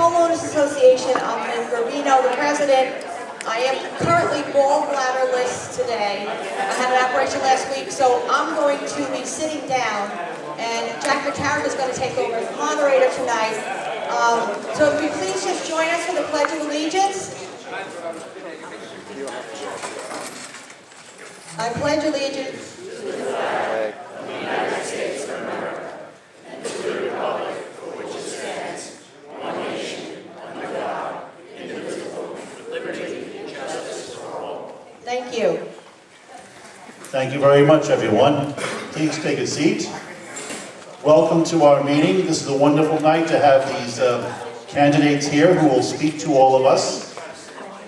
Homeowners Association. I'm Lynn Gravino, the president. I am currently gallbladderless today. I had an operation last week, so I'm going to be sitting down, and Jack McCarran is going to take over as moderator tonight. So if you please just join us for the Pledge of Allegiance. I pledge allegiance to the flag of the United States of America and to the republic for which it stands, one nation, under God, indivisible, with liberty and justice for all. Thank you. Thank you very much, everyone. Please take a seat. Welcome to our meeting. This is a wonderful night to have these candidates here who will speak to all of us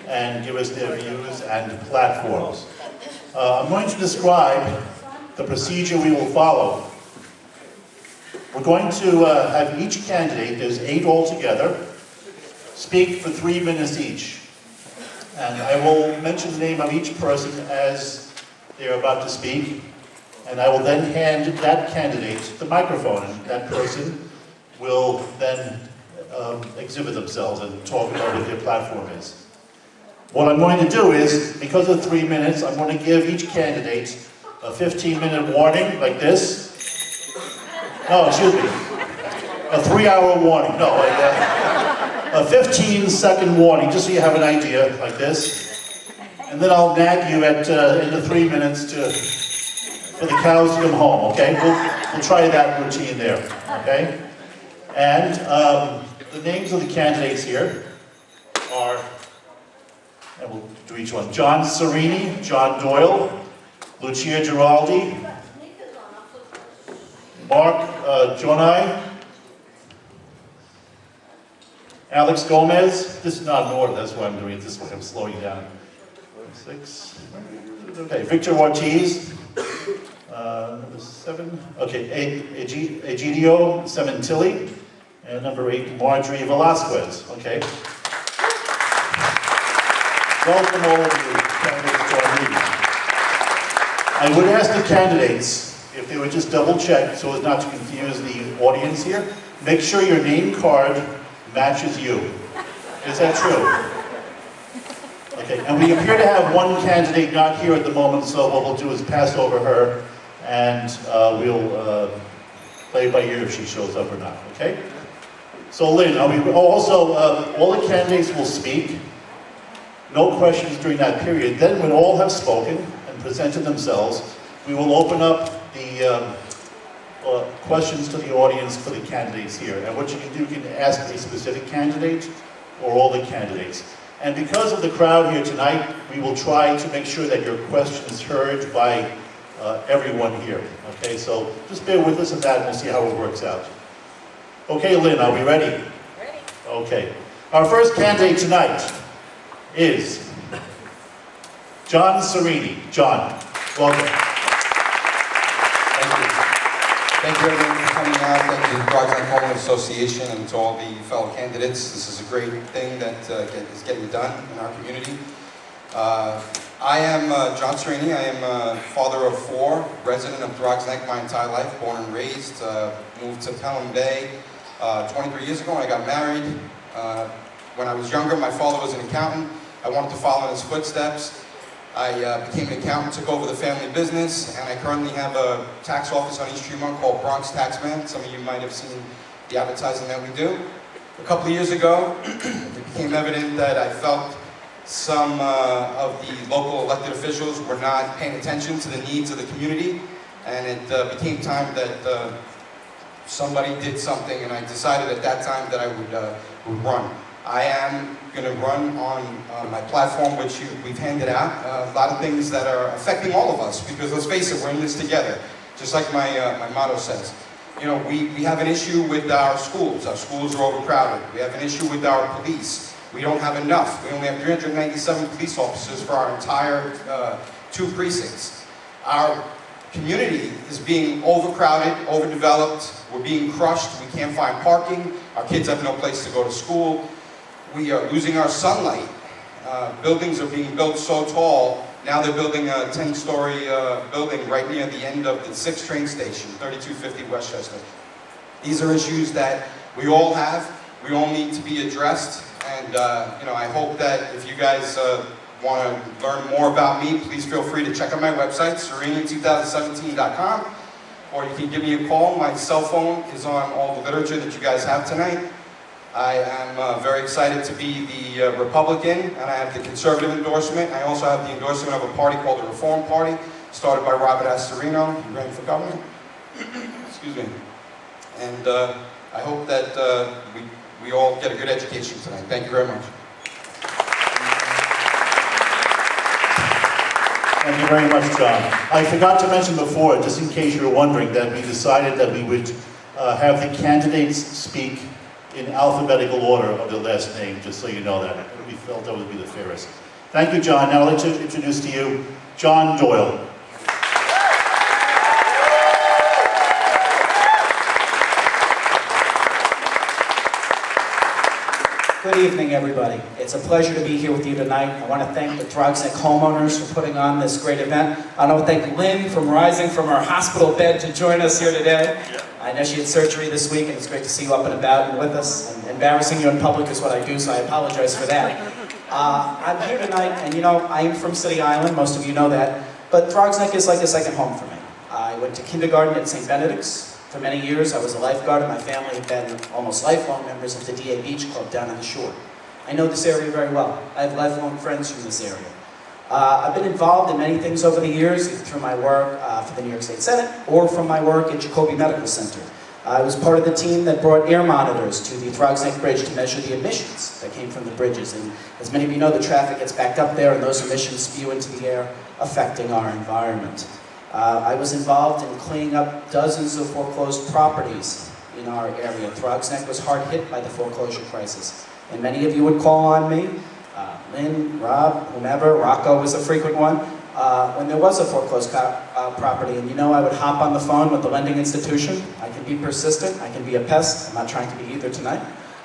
and give us their views and platforms. I'm going to describe the procedure we will follow. We're going to have each candidate, there's 8 altogether, speak for 3 minutes each. And I will mention the name of each person as they're about to speak, and I will then hand that candidate the microphone, and that person will then exhibit themselves and talk about what their platform is. What I'm going to do is, because of 3 minutes, I'm going to give each candidate a 15-minute warning, like this. No, excuse me. A 3-hour warning. No, a 15-second warning, just so you have an idea, like this. And then I'll nag you at in the 3 minutes for the cows to come home, okay? We'll try that routine there, okay? And the names of the candidates here are, and we'll do each one. John Serini, John Doyle, Lucia Giraldi, Mark Jonai, Alex Gomez. This is not in order, that's why I'm doing it this way. I'm slowing down. 6. Okay, Victor Ortiz. Number 7. Okay, Egidio Sementilli. And number 8, Marjorie Velasquez. Okay. Welcome all of you candidates to our meeting. I would ask the candidates if they would just double check so as not to confuse the audience here. Make sure your name card matches you. Is that true? Okay, and we appear to have one candidate not here at the moment, so what we'll do is pass over her and we'll play by ear if she shows up or not, okay? So Lynn, also, all the candidates will speak. No questions during that period. Then when all have spoken and presented themselves, we will open up the questions to the audience for the candidates here. And what you can do, you can ask a specific candidate or all the candidates. And because of the crowd here tonight, we will try to make sure that your question is heard by everyone here. Okay, so just bear with us on that and we'll see how it works out. Okay, Lynn, are we ready? Ready. Okay. Our first candidate tonight is John Serini. John, welcome. Thank you. Thank you everyone for coming out. Thank you to the Throggs Homeowners Association and to all the fellow candidates. This is a great thing that is getting done in our community. I am John Serini. I am a father of 4, resident of Throggs Neck my entire life, born and raised. Moved to Pelham Bay 23 years ago when I got married. When I was younger, my father was an accountant. I wanted to follow in his footsteps. I became an accountant, took over the family business, and I currently have a tax office on East Tremont called Bronx Taxman. Some of you might have seen the advertising that we do. A couple of years ago, it became evident that I felt some of the local elected officials were not paying attention to the needs of the community, and it became time that somebody did something, and I decided at that time that I would run. I am going to run on my platform, which we've handed out, a lot of things that are affecting all of us, because let's face it, we're in this together, just like my motto says. You know, we have an issue with our schools. Our schools are overcrowded. We have an issue with our police. We don't have enough. We only have 397 police officers for our entire 2 precincts. Our community is being overcrowded, overdeveloped. We're being crushed. We can't find parking. Our kids have no place to go to school. We are losing our sunlight. Buildings are being built so tall. Now they're building a 10-story building right near the end of the 6th train station, 3250 Westchester. These are issues that we all have. we all need to be addressed. And I hope that if you guys want to learn more about me, please feel free to check out my website, serene2017.com, or you can give me a call. My cell phone is on all the literature that you guys have tonight. I am very excited to be the Republican, and I have the conservative endorsement. I also have the endorsement of a party called the Reform Party, started by Robert Astorino, who ran for governor. Excuse me. And I hope that we all get a good education tonight. Thank you very much. Thank you very much, John. I forgot to mention before, just in case you're wondering, that we decided that we would have the candidates speak in alphabetical order of their last name, just so you know that. We felt that would be the fairest. Thank you, John. Now I'd like to introduce to you John Doyle. Good evening, everybody. It's a pleasure to be here with you tonight. I want to thank the Throggs homeowners for putting on this great event. I want to thank Lynn for rising from her hospital bed to join us here today. I know she had surgery this week, and it's great to see you up and about and with us. And embarrassing you in public is what I do, so I apologize for that. I'm here tonight, and I'm from City Island. Most of you know that. But Throggs is like a second home for me. I went to kindergarten at St. Benedict's. For many years, I was a lifeguard, and my family had been almost lifelong members of the DA Beach Club down on the shore. I know this area very well. I have lifelong friends from this area. I've been involved in many things over the years, either through my work for the New York State Senate or from my work at Jacoby Medical Center. I was part of the team that brought air monitors to the Throggs Neck Bridge to measure the emissions that came from the bridges. And as many of you know, the traffic gets backed up there, and those emissions spew into the air, affecting our environment. I was involved in cleaning up dozens of foreclosed properties in our area. Throggs Neck was hard hit by the foreclosure crisis. And many of you would call on me, Lynn, Rob, whomever, Rocco was a frequent one, when there was a foreclosed property. And I would hop on the phone with the lending institution. I can be persistent, I can be a pest. I'm not trying to be either tonight.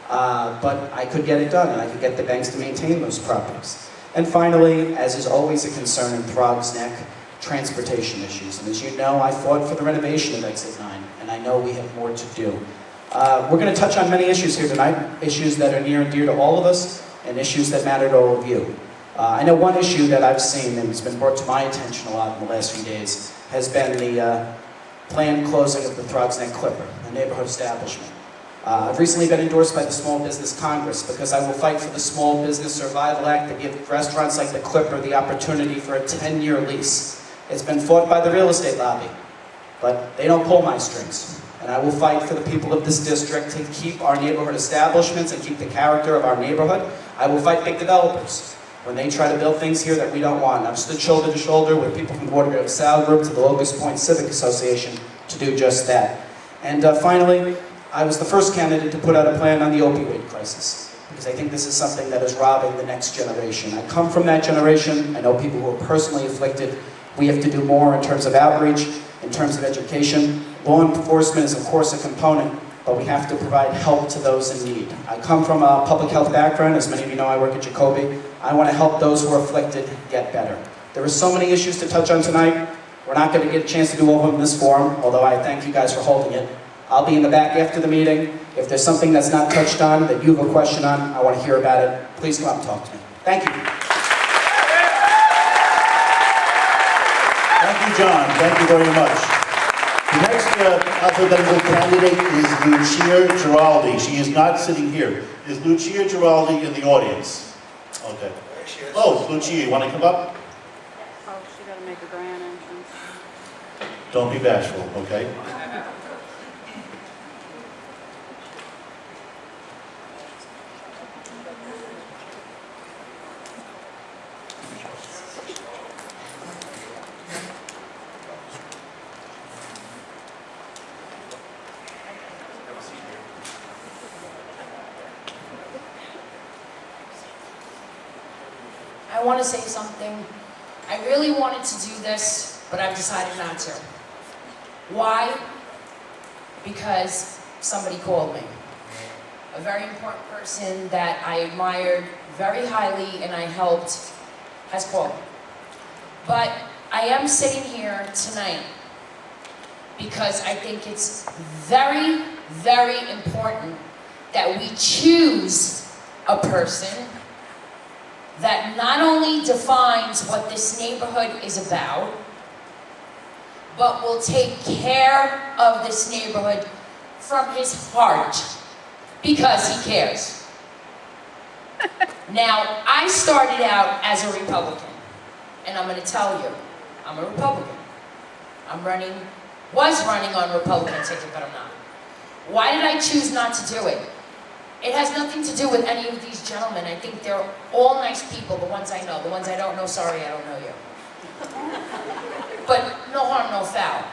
But I could get it done, and I could get the banks to maintain those properties. And finally, as is always a concern in Throggs Neck, transportation issues. And as you know, I fought for the renovation of Exit 9, and I know we have more to do. We're going to touch on many issues here tonight, issues that are near and dear to all of us, and issues that matter to all of you. I know one issue that I've seen, and it's been brought to my attention a lot in the last few days, has been the planned closing of the Throggs Neck Clipper, a neighborhood establishment. I've recently been endorsed by the Small Business Congress because I will fight for the Small Business Survival Act to give restaurants like the Clipper the opportunity for a 10-year lease. It's been fought by the real estate lobby, but they don't pull my strings. And I will fight for the people of this district to keep our neighborhood establishments and keep the character of our neighborhood. I will fight big developers when they try to build things here that we don't want. I've stood shoulder to shoulder with people from the Waterbury LaSalle Group to the Locust Point Civic Association to do just that. And finally, I was the first candidate to put out a plan on the opioid crisis, because I think this is something that is robbing the next generation. I come from that generation. I know people who are personally afflicted. We have to do more in terms of outreach, in terms of education. Law enforcement is, of course, a component, but we have to provide help to those in need. I come from a public health background. As many of you know, I work at Jacoby. I want to help those who are afflicted get better. There are so many issues to touch on tonight. We're not going to get a chance to do all of them in this forum, although I thank you guys for holding it. I'll be in the back after the meeting. If there's something that's not touched on, that you have a question on, I want to hear about it. Please come up and talk to me. Thank you. Thank you, John. Thank you very much. The next alphabetical candidate is Lucia Giraldi. She is not sitting here. Is Lucia Giraldi in the audience? Okay. Oh, Lucia, you want to come up? Oh, she got to make a grand entrance. Don't be bashful, okay? I want to say something. I really wanted to do this, but I've decided not to. Why? Because somebody called me. A very important person that I admired very highly and I helped has called me. But I am sitting here tonight because I think it's very, very important that we choose a person that not only defines what this neighborhood is about, but will take care of this neighborhood from his heart because he cares. Now, I started out as a Republican, and I'm going to tell you, I'm a Republican. Was running on a Republican ticket, but I'm not. Why did I choose not to do it? It has nothing to do with any of these gentlemen. I think they're all nice people, the ones I know. The ones I don't know, sorry, I don't know you. But no harm, no foul.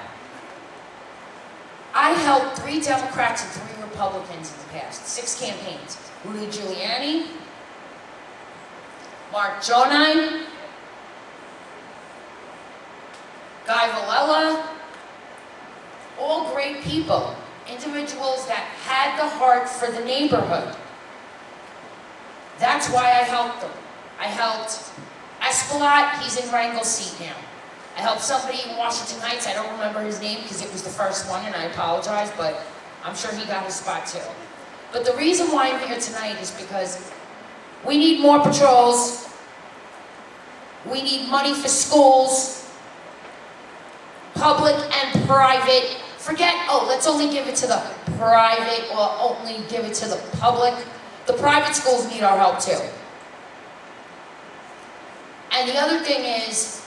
I helped 3 Democrats and 3 Republicans in the past, 6 campaigns. Rudy Giuliani, Mark Jonine, Guy Villela, all great people. Individuals that had the heart for the neighborhood. That's why I helped them. I helped Espelot, he's in Wrangell's seat now. I helped somebody in Washington Heights, I don't remember his name because it was the first one and I apologize, but I'm sure he got his spot too. But the reason why I'm here tonight is because we need more patrols, we need money for schools, public and private. Forget, let's only give it to the private or only give it to the public. The private schools need our help too. And the other thing is,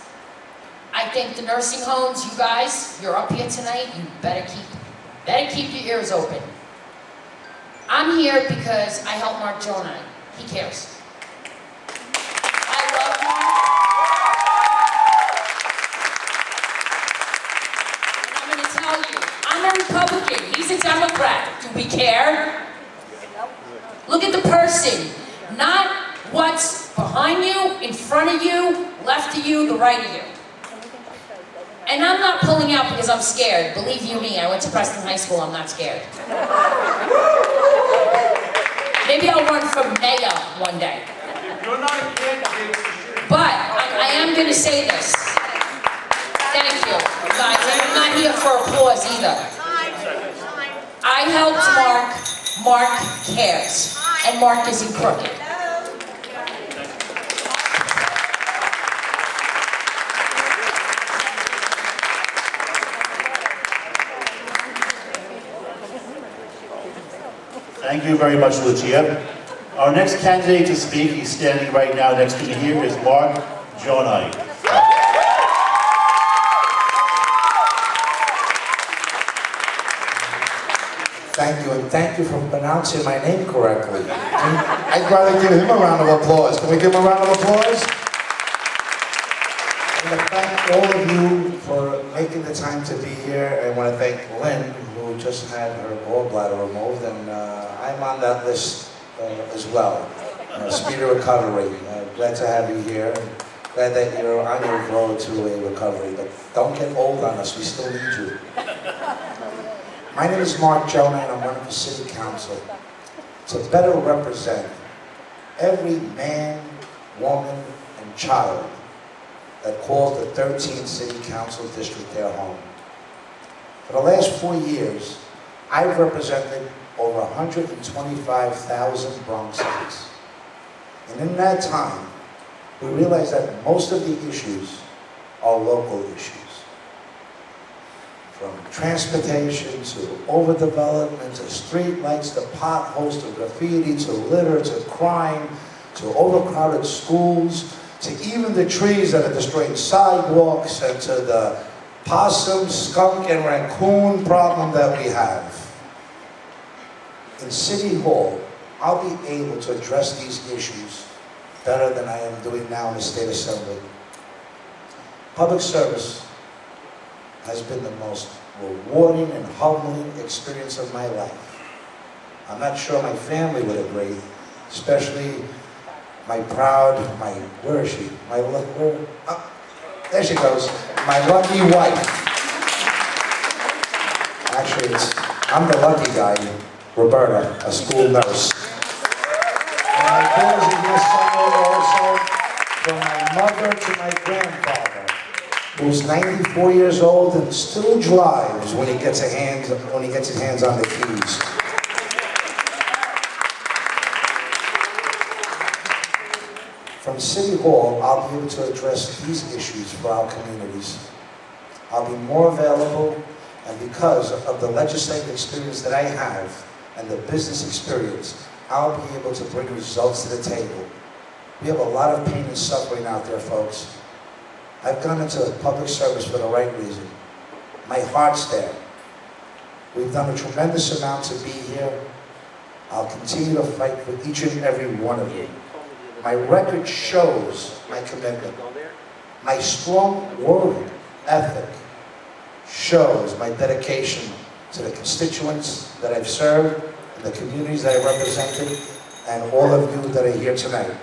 I think the nursing homes, you guys, you're up here tonight, you better keep your ears open. I'm here because I help Mark Jonine. He cares. I love Mark. I'm going to tell you, I'm a Republican, he's a Democrat. Do we care? Look at the person, not what's behind you, in front of you, left of you, the right of you. And I'm not pulling out because I'm scared. Believe you me, I went to Preston High School, I'm not scared. Maybe I'll run for mayor one day. You're not a candidate. But I am going to say this. Thank you, guys. I'm not here for applause either. I helped Mark. Mark cares. And Mark isn't crooked. Thank you very much, Lucia. Our next candidate to speak, he's standing right now next to me here, is Mark Jonine. Thank you, and thank you for pronouncing my name correctly. I'd rather give him a round of applause. Can we give him a round of applause? I want to thank all of you for making the time to be here. I want to thank Lynn, who just had her gallbladder removed, and I'm on that list as well. Speedy recovery. Glad to have you here. Glad that you're on your road to a recovery, but don't get old on us. We still need you. My name is Mark Jonine, and I'm running for City Council to better represent every man, woman, and child that calls the 13th City Council District their home. For the last 4 years, I've represented over 125,000 Bronxites. And in that time, we realized that most of the issues are local issues. From transportation to overdevelopment to street lights to potholes to graffiti to litter to crime to overcrowded schools to even the trees that are destroying sidewalks and to the possum, skunk, and raccoon problem that we have. In City Hall, I'll be able to address these issues better than I am doing now in the State Assembly. Public service has been the most rewarding and humbling experience of my life. I'm not sure my family would agree, especially where is she? There she goes, my lucky wife. Actually, I'm the lucky guy, Roberta, a school nurse. And my daughters in this summer also, from my mother to my grandfather, who's 94 years old and still drives when he gets his hands on the keys. From City Hall, I'll be able to address these issues for our communities. I'll be more available, and because of the legislative experience that I have and the business experience, I'll be able to bring results to the table. We have a lot of pain and suffering out there, folks. I've gone into public service for the right reason. My heart's there. We've done a tremendous amount to be here. I'll continue to fight for each and every one of you. My record shows my commitment. My strong work ethic shows my dedication to the constituents that I've served, and the communities that I represented, and all of you that are here tonight.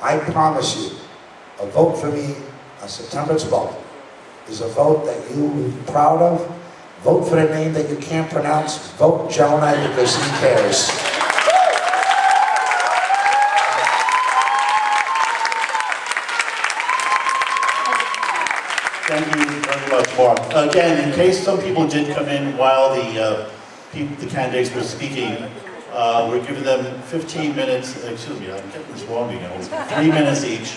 I promise you, a vote for me on September 12th is a vote that you will be proud of. Vote for the name that you can't pronounce. Vote Jonah because he cares. Thank you very much, Mark. Again, in case some people did come in while the candidates were speaking, we're giving them 15 minutes, excuse me, I'm getting this wrong again, 3 minutes each,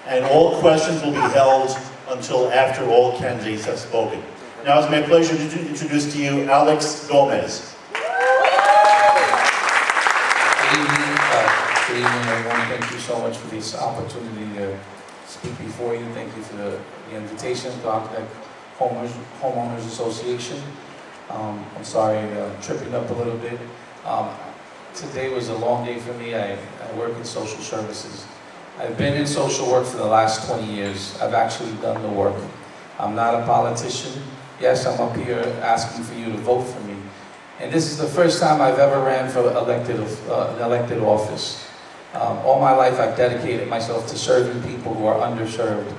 and all questions will be held until after all candidates have spoken. Now it's my pleasure to introduce to you Alex Gomez. Good evening, everyone. Thank you so much for this opportunity to speak before you. Thank you for the invitation to Architect Homeowners Association. I'm sorry, tripping up a little bit. Today was a long day for me. I work in social services. I've been in social work for the last 20 years. I've actually done the work. I'm not a politician. Yes, I'm up here asking for you to vote for me. And this is the first time I've ever ran for an elected office. All my life I've dedicated myself to serving people who are underserved.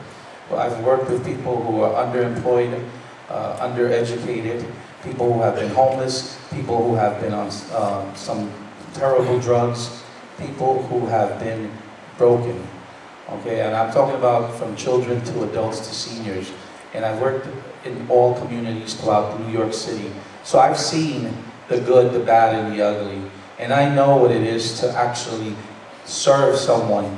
I've worked with people who are underemployed, undereducated, people who have been homeless, people who have been on some terrible drugs, people who have been broken. Okay, and I'm talking about from children to adults to seniors. And I've worked in all communities throughout New York City. So I've seen the good, the bad, and the ugly. And I know what it is to actually serve someone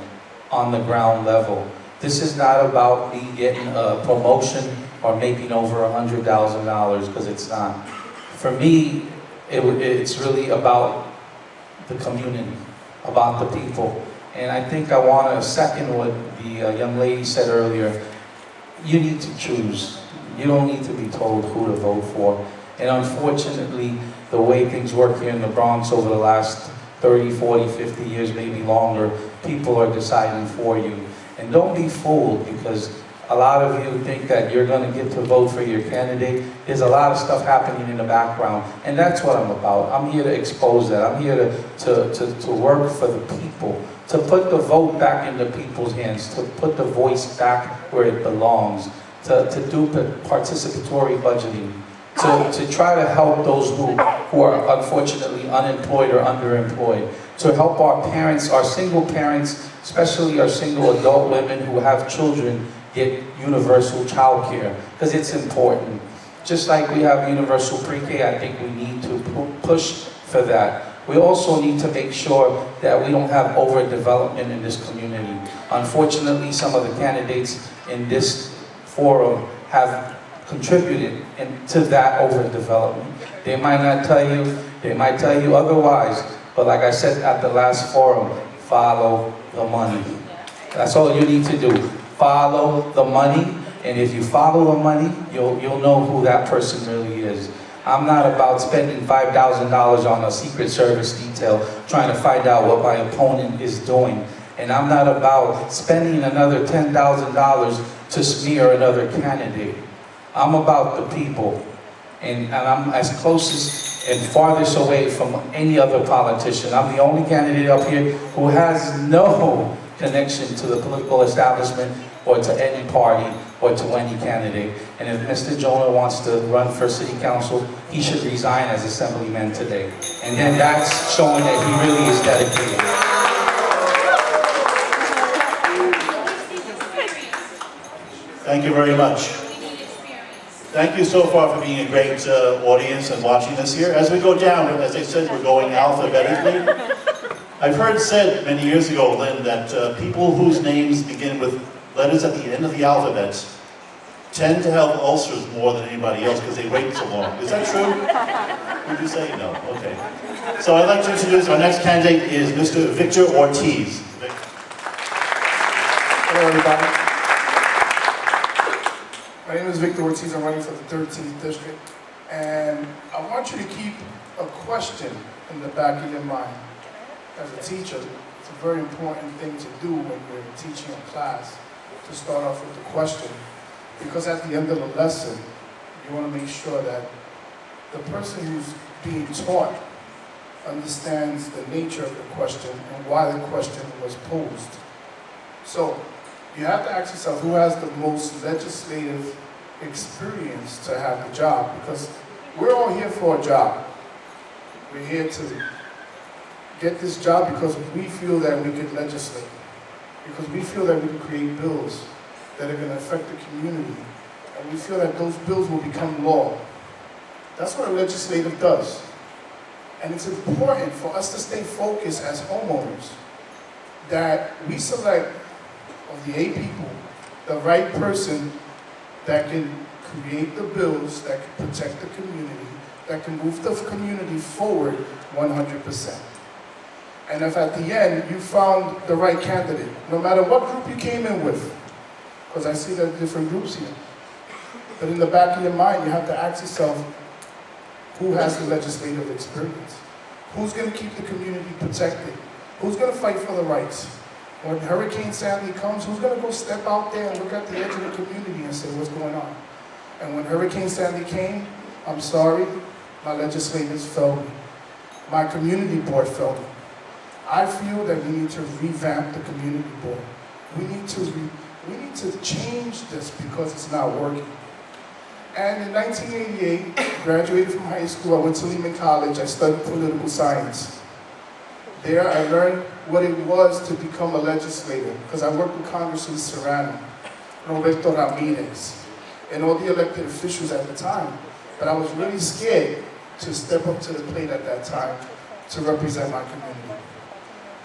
on the ground level. This is not about me getting a promotion or making over $100,000, because it's not. For me, it's really about the community, about the people. And I think I want to second what the young lady said earlier. You need to choose. You don't need to be told who to vote for. And unfortunately, the way things work here in the Bronx over the last 30, 40, 50 years, maybe longer, people are deciding for you. And don't be fooled, because a lot of you think that you're going to get to vote for your candidate. There's a lot of stuff happening in the background, and that's what I'm about. I'm here to expose that. I'm here to work for the people, to put the vote back into people's hands, to put the voice back where it belongs, to do participatory budgeting, to try to help those who are unfortunately unemployed or underemployed, to help our parents, our single parents, especially our single adult women who have children, get universal child care, because it's important. Just like we have universal pre-K, I think we need to push for that. We also need to make sure that we don't have overdevelopment in this community. Unfortunately, some of the candidates in this forum have contributed to that overdevelopment. They might not tell you, they might tell you otherwise, but like I said at the last forum, follow the money. That's all you need to do. Follow the money, and if you follow the money, you'll know who that person really is. I'm not about spending $5,000 on a Secret Service detail trying to find out what my opponent is doing. And I'm not about spending another $10,000 to smear another candidate. I'm about the people. And I'm as close and farthest away from any other politician. I'm the only candidate up here who has no connection to the political establishment or to any party or to any candidate. And if Mr. Jonah wants to run for city council, he should resign as assemblyman today. And then that's showing that he really is dedicated. Thank you very much. Thank you so far for being a great audience and watching us here. As we go down, as I said, we're going alphabetically. I've heard said many years ago, Lynn, that people whose names begin with letters at the end of the alphabet tend to have ulcers more than anybody else because they wait so long. Is that true? Would you say no? Okay. So I'd like to introduce our next candidate is Mr. Victor Ortiz. Hello, everybody. My name is Victor Ortiz. I'm running for the 13th district. And I want you to keep a question in the back of your mind. As a teacher, it's a very important thing to do when you're teaching a class, to start off with the question. Because at the end of the lesson, you want to make sure that the person who's being taught understands the nature of the question and why the question was posed. So, you have to ask yourself who has the most legislative experience to have the job, because we're all here for a job. We're here to get this job because we feel that we can legislate, because we feel that we can create bills that are going to affect the community, and we feel that those bills will become law. That's what a legislative does. And it's important for us to stay focused as homeowners, that we select of the 8 people, the right person that can create the bills, that can protect the community, that can move the community forward 100%. And if at the end you found the right candidate, no matter what group you came in with, because I see there are different groups here, but in the back of your mind you have to ask yourself, who has the legislative experience? Who's going to keep the community protected? Who's going to fight for the rights? When Hurricane Sandy comes, who's going to go step out there and look at the edge of the community and say, what's going on? And when Hurricane Sandy came, I'm sorry, my legislators failed me. My community board failed me. I feel that we need to revamp the community board. We need to change this because it's not working. And in 1988, graduated from high school, I went to Lehman College, I studied political science. There I learned what it was to become a legislator, because I worked with Congressman Serrano, Roberto Ramirez, and all the elected officials at the time. But I was really scared to step up to the plate at that time to represent my community.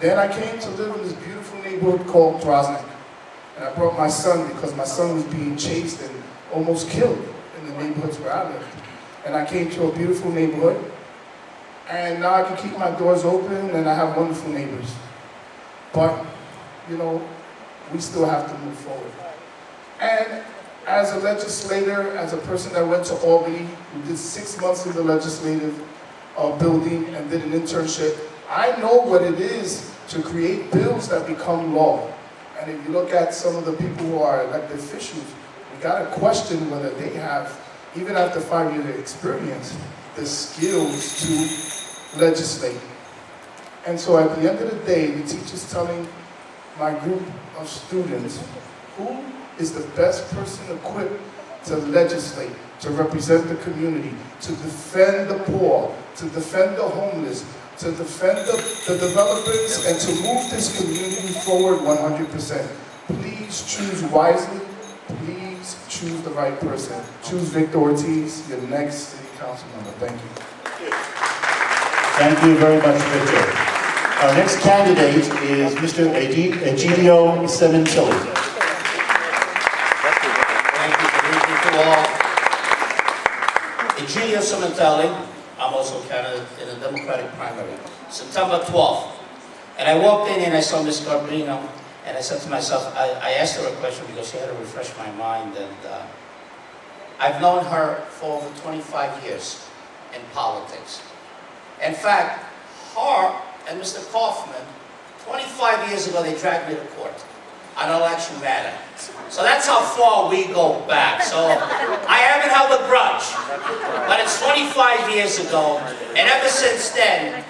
Then I came to live in this beautiful neighborhood called Throggs. And I brought my son because my son was being chased and almost killed in the neighborhoods where I lived. And I came to a beautiful neighborhood. And now I can keep my doors open and I have wonderful neighbors. But, you know, we still have to move forward. And as a legislator, as a person that went to Albany, who did 6 months in the legislative building and did an internship, I know what it is to create bills that become law. And if you look at some of the people who are elected officials, we gotta question whether they have, even after 5 years of experience, the skills to legislate. And so at the end of the day, the teacher's telling my group of students who is the best person equipped to legislate, to represent the community, to defend the poor, to defend the homeless, to defend the developers, and to move this community forward 100%. Please choose wisely. Please choose the right person. Choose Victor Ortiz, your next city council member. Thank you. Thank you very much, Victor. Our next candidate is Mr. Egidio Sementilli. Thank you. Good evening to all. Egidio Sementilli. I'm also a candidate in the Democratic primary. September 12th. And I walked in and I saw Ms. Garbino, and I said to myself, I asked her a question because she had to refresh my mind. And I've known her for over 25 years in politics. In fact, her and Mr. Kaufman, 25 years ago, they dragged me to court on an election matter. So that's how far we go back. So I haven't held a grudge, but it's 25 years ago, and ever since then,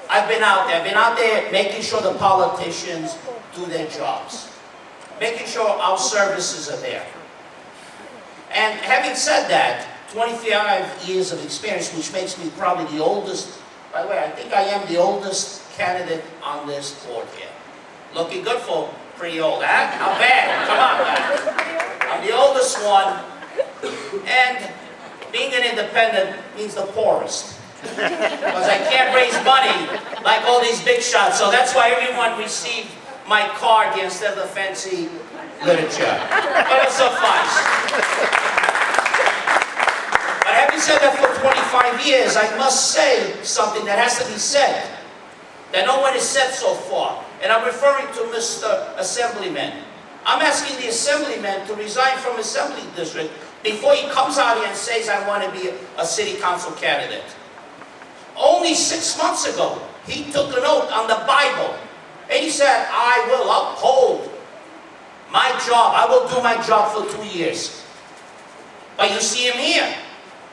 I've been out there. I've been out there making sure the politicians do their jobs, making sure our services are there. And having said that, 25 years of experience, which makes me probably the oldest. By the way, I think I am the oldest candidate on this board here. Looking good for pretty old, huh? Not bad. Come on, guys. I'm the oldest one, and being an independent means the poorest. Because I can't raise money like all these big shots. So that's why everyone received my card instead of the fancy literature. But it'll suffice. But having said that for 25 years, I must say something that has to be said, that no one has said so far. And I'm referring to Mr. Assemblyman. I'm asking the Assemblyman to resign from Assembly District before he comes out here and says, I want to be a city council candidate. Only 6 months ago, he took an oath on the Bible. And he said, I will uphold my job. I will do my job for 2 years. But you see him here,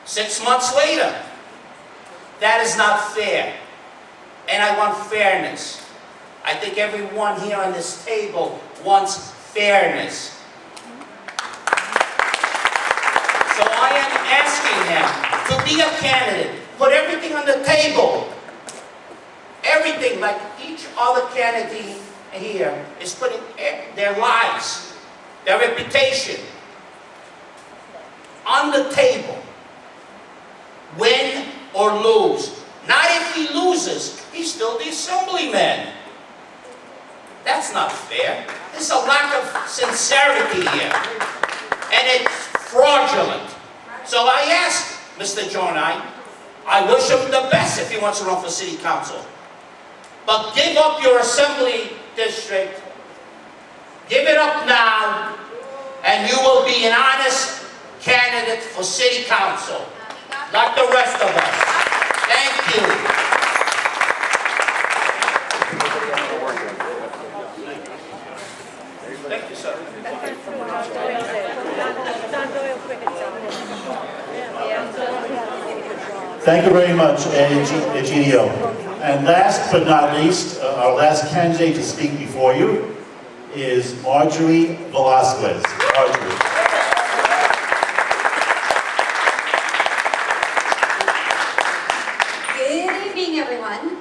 6 months later. That is not fair. And I want fairness. I think everyone here on this table wants fairness. So I am asking him to be a candidate. Put everything on the table. Everything, like each other candidate here is putting their lives, their reputation on the table. Win or lose. Not if he loses, he's still the Assemblyman. That's not fair. There's a lack of sincerity here. And it's fraudulent. So I asked Mr. Jonai, I wish him the best if he wants to run for city council. But give up your assembly district, give it up now, and you will be an honest candidate for city council, like the rest of us. Thank you. Thank you, sir. Thank you very much, Egidio. And last but not least, our last candidate to speak before you is Marjorie Velasquez. Marjorie. Good evening, everyone.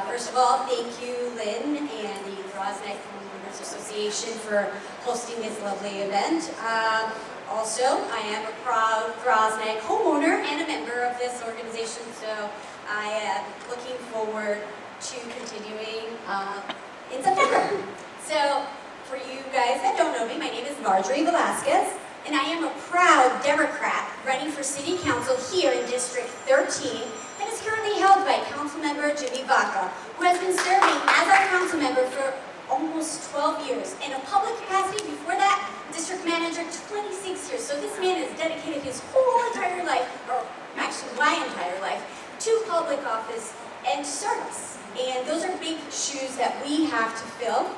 First of all, thank you, Lynn, and the Throggs Homeowners Association for hosting this lovely event. Also, I am a proud Throggs homeowner and a member of this organization, so I am looking forward to continuing in September. So, for you guys that don't know me, my name is Marjorie Velasquez, and I am a proud Democrat running for City Council here in District 13, and is currently held by Councilmember Jimmy Vaca, who has been serving as our council member for almost 12 years. In a public capacity before that, district manager 26 years. So this man has dedicated his whole entire life, or actually my entire life, to public office and service. And those are big shoes that we have to fill.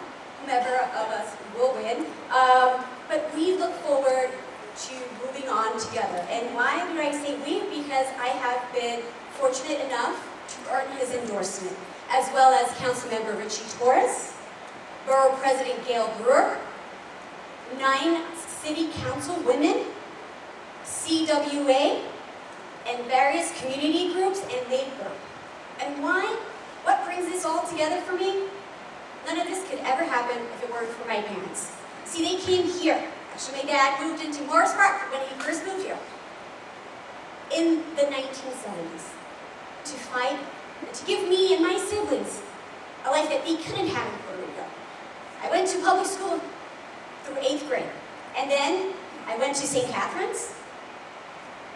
Whomever of us will win. But we look forward to moving on together. And why do I say we? Because I have been fortunate enough to earn his endorsement, as well as Councilmember Richie Torres, Borough President Gail Brewer, 9 City Council women, CWA, and various community groups and labor. And why? What brings this all together for me? None of this could ever happen if it weren't for my parents. See, they came here. Actually, my dad moved into Morris Park when he first moved here in the 1970s to fight and to give me and my siblings a life that they couldn't have in Puerto Rico. I went to public school through 8th grade, and then I went to St. Catherine's,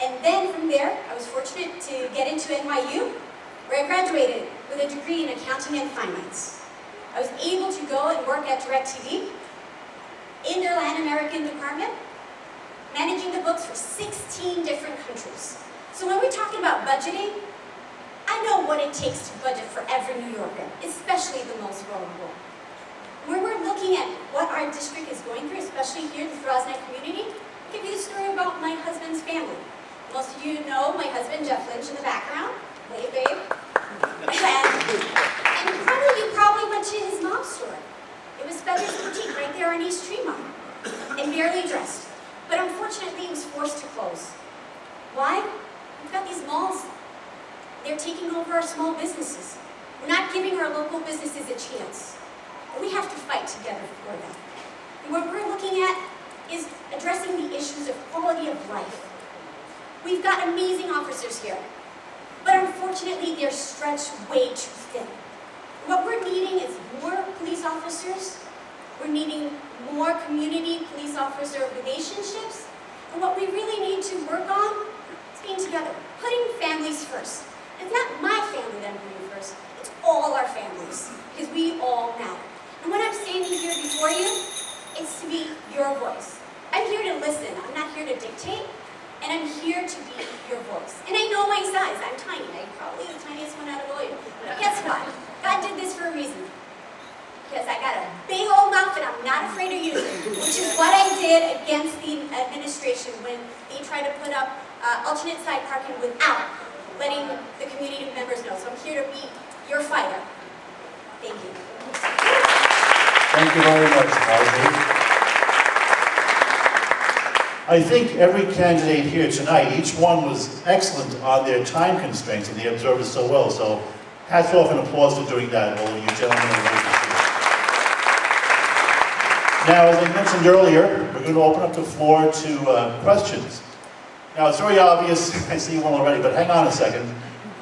and then from there, I was fortunate to get into NYU, where I graduated with a degree in accounting and finance. I was able to go and work at DirecTV in their Latin American department, managing the books for 16 different countries. So when we're talking about budgeting, I know what it takes to budget for every New Yorker, especially the most vulnerable. When we're looking at what our district is going through, especially here in the Throggs community, I'll give you the story about my husband's family. Most of you know my husband, Jeff Lynch, in the background. Wave, babe. And you probably went to his mom's store. It was Feathers Boutique right there on East Tremont, and barely dressed. But unfortunately, it was forced to close. Why? We've got these malls. They're taking over our small businesses. We're not giving our local businesses a chance. We have to fight together for them. And what we're looking at is addressing the issues of quality of life. We've got amazing officers here, but unfortunately they're stretched way too thin. What police officers. We're needing more community police officer relationships. And what we really need to work on is being together, putting families first. It's not my family that I'm putting first, it's all our families, because we all matter. And when I'm standing here before you, it's to be your voice. I'm here to listen, I'm not here to dictate, and I'm here to be your voice. And I know my size, I'm tiny, I'm probably the tiniest one out of all you. But guess what? God did this for a reason. Because I got a big old mouth and I'm not afraid to use it, which is what I did against the administration when they tried to put up alternate side parking without letting the community members know. So I'm here to be your fighter. Thank you. Thank you very much, Marjorie. I think every candidate here tonight, each one was excellent on their time constraints and they observed it so well. So hats off and applause for doing that, all of you gentlemen and ladies here. Now, as I mentioned earlier, we're going to open up the floor to questions. Now, it's very obvious, I see one already, but hang on a second.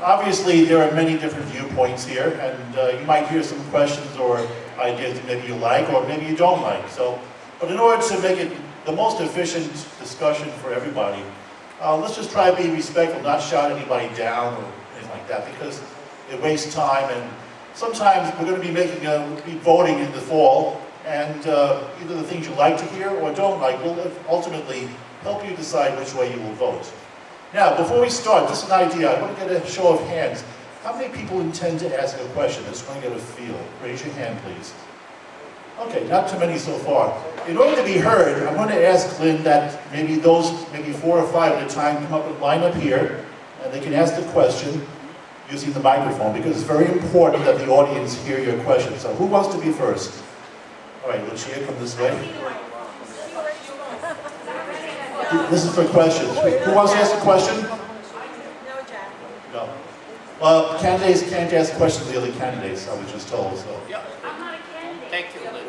Obviously, there are many different viewpoints here, and you might hear some questions or ideas that maybe you like or maybe you don't like. But in order to make it the most efficient discussion for everybody, let's just try to be respectful, not shout anybody down or anything like that, because it wastes time, and sometimes we're going to be voting in the fall, and either the things you like to hear or don't like will ultimately help you decide which way you will vote. Now, before we start, just an idea, I want to get a show of hands. How many people intend to ask a question? I just want to get a feel. Raise your hand, please. Okay, not too many so far. In order to be heard, I'm going to ask Lynn that maybe 4 or 5 at a time come up and line up here, and they can ask the question using the microphone, because it's very important that the audience hear your question. So who wants to be first? All right, Lucia, come this way. This is for questions. Who wants to ask a question? No. Well, candidates can't ask questions of the other candidates, I was just told, so. Yeah. I'm not a candidate. Thank you, Lynn.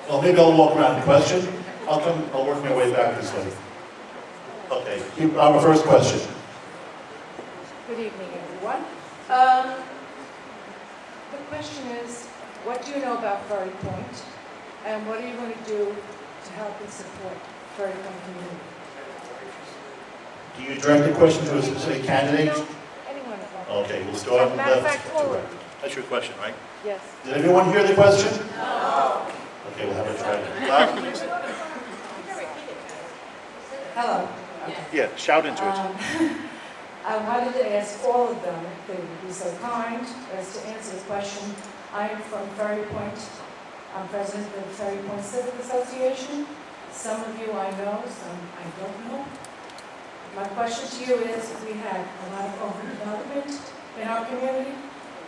Well, maybe I'll walk around the question. I'll work my way back this way. Okay, our first question. Good evening, everyone. The question is, what do you know about Ferry Point, and what are you going to do to help and support Ferry Point community? Do you direct the question to a specific candidate? No, anyone of them. Okay, we'll start As a matter of left fact, to all of right. them. That's your question, right? Yes. Did everyone hear the question? No. Okay, we'll have a try. Loud, please. Hello. Yeah, shout into it. I wanted to ask all of them if they would be so kind as to answer the question. I am from Ferry Point. I'm president of the Ferry Point Civic Association. Some of you I know, some I don't know. My question to you is, we have a lot of overdevelopment in our community.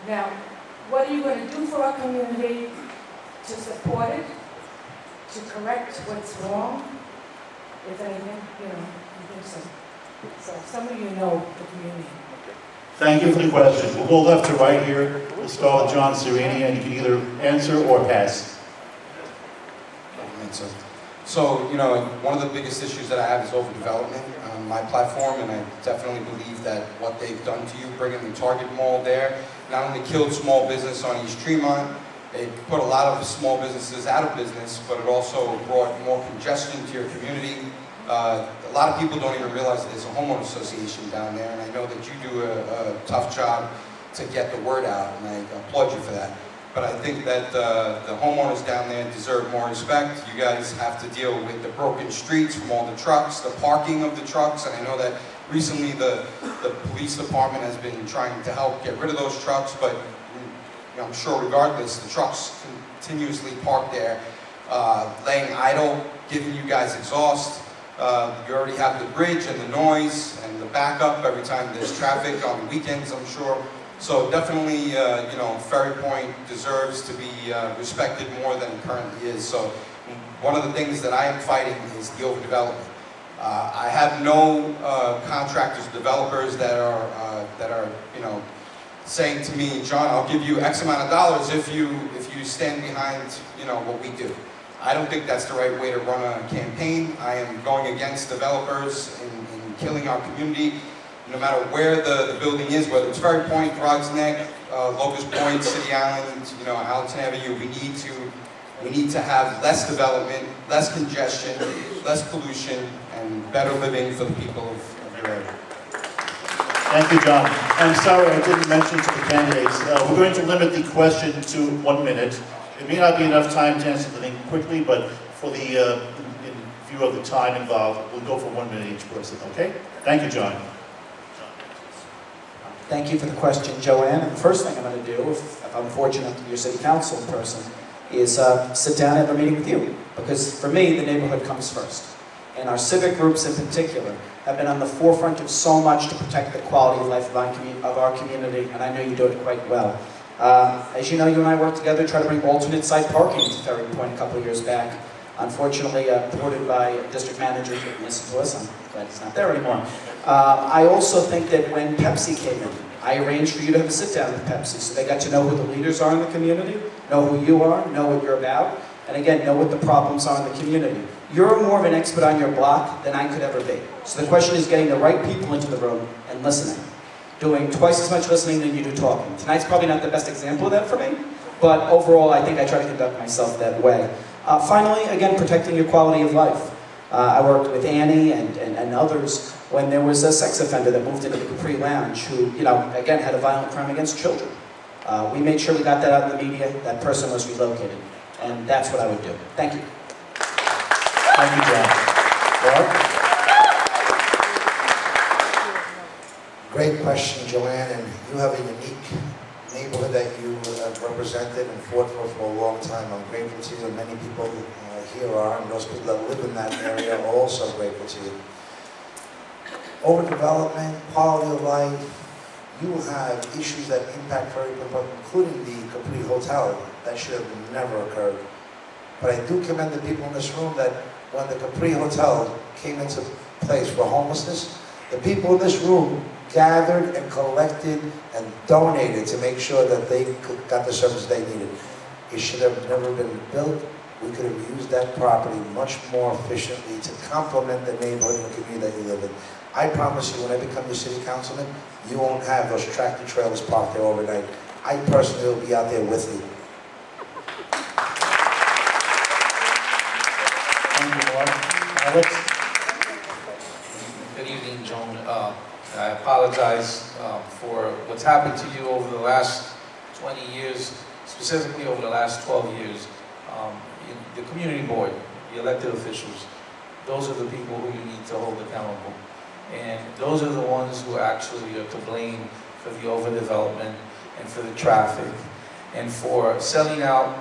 Now, what are you going to do for our community to support it, to correct what's wrong, if anything, you think so? So some of you know the community. Thank you for the question. We'll go left to right here. We'll start with John Serini, and you can either answer or pass. So, one of the biggest issues that I have is overdevelopment on my platform, and I definitely believe that what they've done to you, bringing the Target Mall there, not only killed small business on East Tremont, it put a lot of small businesses out of business, but it also brought more congestion to your community. A lot of people don't even realize that there's a homeowner association down there, and I know that you do a tough job to get the word out, and I applaud you for that. But I think that the homeowners down there deserve more respect. You guys have to deal with the broken streets from all the trucks, the parking of the trucks, and I know that recently the police department has been trying to help get rid of those trucks, but I'm sure regardless, the trucks continuously park there, laying idle, giving you guys exhaust. You already have the bridge and the noise and the backup every time there's traffic on the weekends, I'm sure. So definitely, Ferry Point deserves to be respected more than it currently is. So one of the things that I am fighting is the overdevelopment. I have no contractors, developers that are saying to me, John, I'll give you X amount of dollars if you stand behind what we do. I don't think that's the right way to run a campaign. I am going against developers in killing our community. no matter where the building is, whether it's Ferry Point, Throggs Neck, Locust Point, City Island, Allenton Avenue, we need to have less development, less congestion, less pollution, and better living for the people of your area. Thank you, John. I'm sorry I didn't mention to the candidates, we're going to limit the question to 1 minute. It may not be enough time to answer the thing quickly, but for the, in view of the time involved, we'll go for 1 minute each person, okay? Thank you, John. Thank you for the question, Joanne. And the first thing I'm going to do, if I'm fortunate to be your city council person, is sit down and have a meeting with you. Because for me, the neighborhood comes first. And our civic groups in particular have been on the forefront of so much to protect the quality of life of our community, and I know you do it quite well. As you know, you and I worked together to try to bring alternate site parking to Ferry Point a couple of years back. Unfortunately, thwarted by district manager who didn't listen to us. I'm glad he's not there anymore. I also think that when Pepsi came in, I arranged for you to have a sit-down with Pepsi, so they got to know who the leaders are in the community, know who you are, know what you're about, and again, know what the problems are in the community. You're more of an expert on your block than I could ever be. So the question is getting the right people into the room and listening. Doing twice as much listening than you do talking. Tonight's probably not the best example of that for me, but overall I think I try to conduct myself that way. Finally, again, protecting your quality of life. I worked with Annie and others when there was a sex offender that moved into the Capri Lounge who, again, had a violent crime against children. We made sure we got that out in the media. That person was relocated. And that's what I would do. Thank you. Thank you, John. Mark? Great question, Joanne, and you have a unique neighborhood that you have represented and fought for a long time. I'm grateful to you, and many people here are, and those people that live in that area are also grateful to you. Overdevelopment, quality of life, you will have issues that impact very people, including the Capri Hotel. That should have never occurred. But I do commend the people in this room that when the Capri Hotel came into place for homelessness, the people in this room gathered and collected and donated to make sure that they got the service they needed. It should have never been built. We could have used that property much more efficiently to complement the neighborhood and the community that you live in. I promise you, when I become your city councilman, you won't have those tractor trailers parked there overnight. I personally will be out there with you. Thank you, Mark. Alex? Good evening, Joan. I apologize for what's happened to you over the last 20 years, specifically over the last 12 years. The community board, the elected officials, those are the people who you need to hold accountable. And those are the ones who actually are to blame for the overdevelopment and for the traffic and for selling out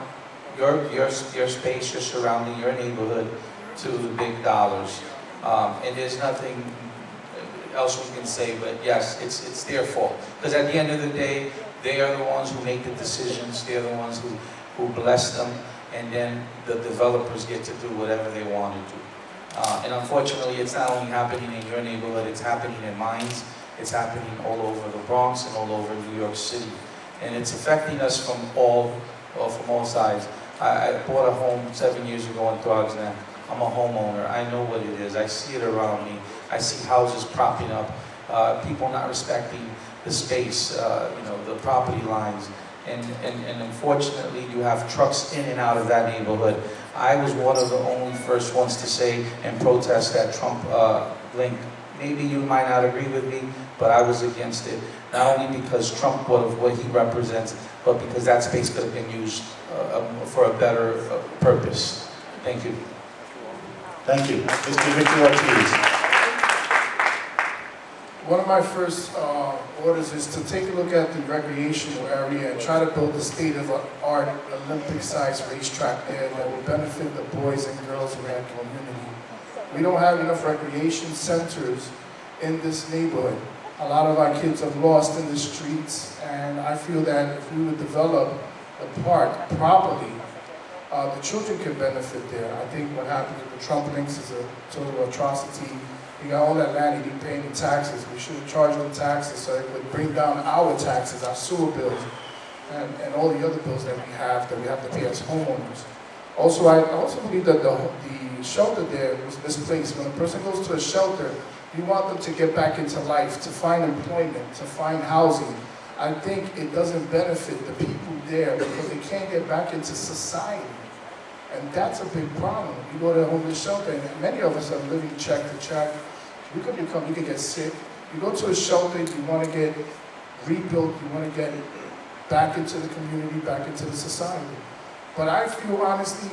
your space, your surrounding, your neighborhood to the big dollars. And there's nothing else we can say, but yes, it's their fault. Because at the end of the day, they are the ones who make the decisions, they're the ones who bless them, and then the developers get to do whatever they want to do. And unfortunately, it's not only happening in your neighborhood, it's happening in mine, it's happening all over the Bronx and all over New York City. And it's affecting us from all sides. I bought a home 7 years ago in Throggs Neck. I'm a homeowner. I know what it is. I see it around me. I see houses propping up, people not respecting the space, the property lines. And unfortunately, you have trucks in and out of that neighborhood. I was one of the only first ones to say and protest that Trump link. Maybe you might not agree with me, but I was against it. Not only because Trump of what he represents, but because that space could have been used for a better purpose. Thank you. Thank you. Mr. Victor Ortiz. One of my first orders is to take a look at the recreational area and try to build a state-of-the-art Olympic-sized racetrack there that will benefit the boys and girls in that community. We don't have enough recreation centers in this neighborhood. A lot of our kids are lost in the streets, and I feel that if we would develop the park properly, the children can benefit there. I think what happened with the Trump links is a total atrocity. You got all that land, you paying the taxes. We should have charged them taxes so it would bring down our taxes, our sewer bills, and all the other bills that we have to pay as homeowners. Also, I also believe that the shelter there was misplaced. When a person goes to a shelter, We want them to get back into life, to find employment, to find housing. I think it doesn't benefit the people there because they can't get back into society. And that's a big problem. You go to a homeless shelter, and many of us are living check to check. You can get sick. You go to a shelter, you want to get rebuilt, you want to get back into the community, back into the society. But I feel honestly,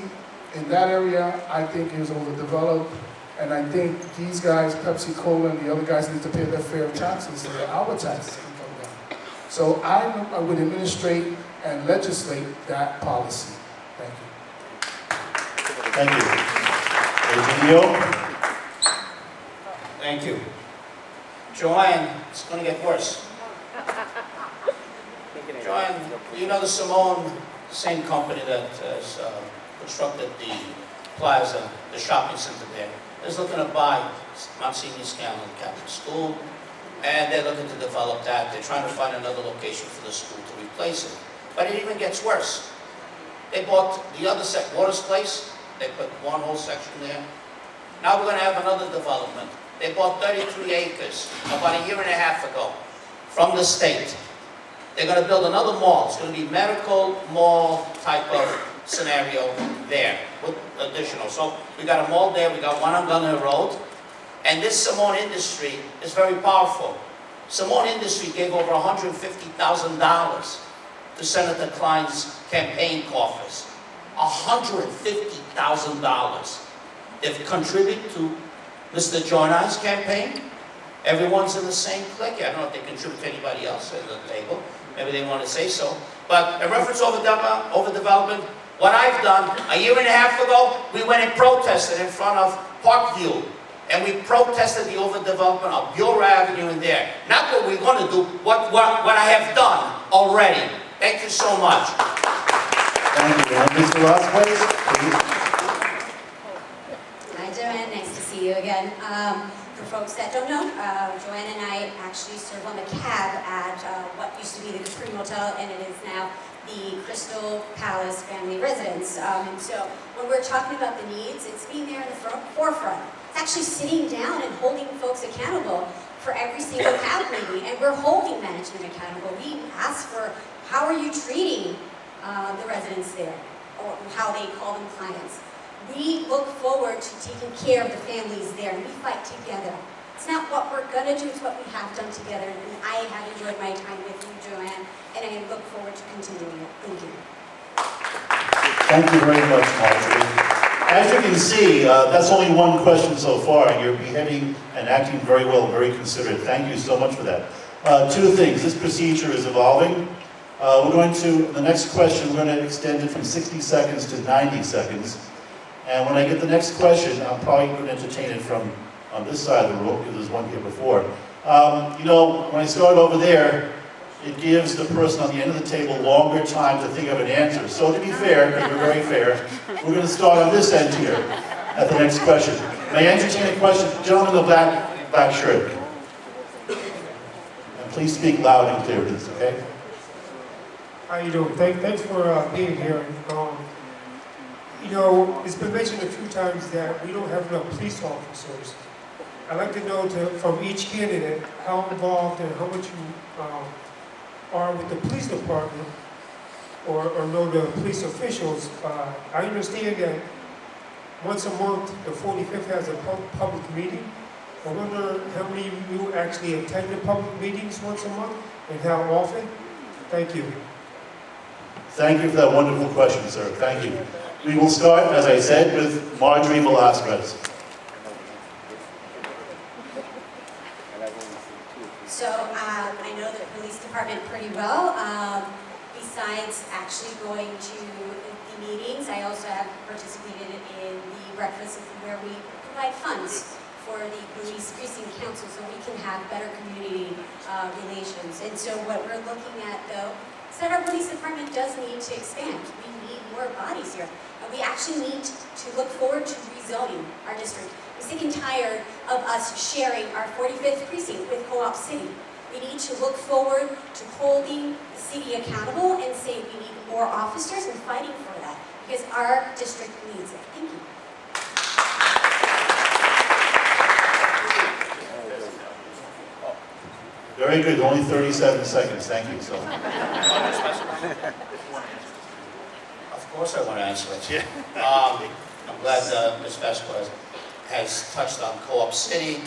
in that area, I think it was overdeveloped. And I think these guys, Pepsi Cola and the other guys, need to pay their fair taxes so that our taxes can come down. So I would administrate and legislate that policy. Thank you. Thank you. Eugenio? Thank you. Joanne, it's going to get worse. Joanne, you know the Simone, same company that has constructed the plaza, the shopping center there, is looking to buy Monsignor Scanlon Catholic School, and they're looking to develop that. They're trying to find another location for the school to replace it. But it even gets worse. They bought the other Waters Place. They put one whole section there. Now we're going to have another development. They bought 33 acres about a year and a half ago from the state. They're going to build another mall. It's going to be medical mall type of scenario there with additional. So we got a mall there. We got one on Gunner Road. And this Simone Industry is very powerful. Simone Industry gave over $150,000 to Senator Klein's campaign coffers. $150,000. They've contributed to Mr. Jonai's campaign. Everyone's in the same clique. I don't know if they contribute to anybody else at the table. Maybe they want to say so. But in reference to overdevelopment, what I've done, a year and a half ago, we went and protested in front of Parkview. And we protested the overdevelopment of Bureau Avenue in there. Not what we're going to do, what I have done already. Thank you so much. Thank you. And Mr. Ross, please. Hi, Joanne. Nice to see you again. For folks that don't know, Joanne and I actually serve on the cab at what used to be the Capri Motel, and it is now the Crystal Palace Family Residence. And so when we're talking about the needs, it's being there in the forefront. It's actually sitting down and holding folks accountable for every single cab meeting, and we're holding management accountable. We ask for, how are you treating the residents there, or how they call them clients. We look forward to taking care of the families there, and we fight together. It's not what we're going to do, it's what we have done together, and I have enjoyed my time with you, Joanne, and I look forward to continuing it. Thank you. Thank you very much, Marjorie. As you can see, that's only one question so far, and you're behaving and acting very well, very considerate. Thank you so much for that. Two things. This procedure is evolving. We're going to, the next question, we're going to extend it from 60 seconds to 90 seconds. And when I get the next question, I'm probably going to entertain it from on this side of the room, because there's one here before. You know, when I start over there, it gives the person on the end of the table longer time to think of an answer. So to be fair, because we're very fair, we're going to start on this end here at the next question. May I entertain a question? Gentleman in the black shirt. And please speak loud and clear, please, okay? How you doing? Thanks for being here. You know, it's been mentioned a few times that we don't have enough police officers. I'd like to know from each candidate how involved and how much you are with the police department or know the police officials. I understand that once a month the 45th has a public meeting. I wonder how many of you actually attend the public meetings once a month and how often? Thank you. Thank you for that wonderful question, sir. Thank you. We will start, as I said, with Marjorie Velasquez. So I know the police department pretty well. Besides actually going to the meetings, I also have participated in the breakfast where we provide funds for the police precinct council so we can have better community relations. And so what we're looking at, though, is that our police department does need to expand. We need more bodies here. And we actually need to look forward to rezoning our district. I'm sick and tired of us sharing our 45th precinct with Co-op City. We need to look forward to holding the city accountable and say we need more officers and fighting for that because our district needs it. Thank you. Very good, only 37 seconds, thank you. So, Of course I want to answer it. I'm glad Ms. Vasquez has touched on Co-op City.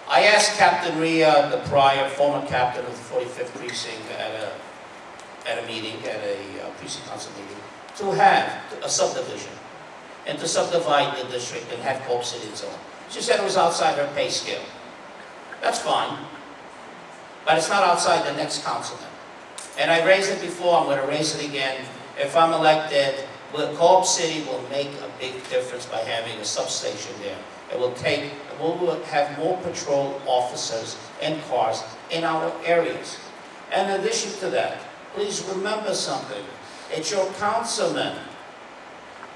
I asked Captain Ria, the prior former captain of the 45th Precinct, at a meeting, at a precinct council meeting, to have a subdivision and to subdivide the district and have Co-op City and so on. She said it was outside her pay scale. That's fine, but it's not outside the next councilman. And I raised it before, I'm going to raise it again. If I'm elected, Co-op City will make a big difference by having a substation there. We'll have more patrol officers and cars in our areas. And in addition to that, please remember something. It's your councilman.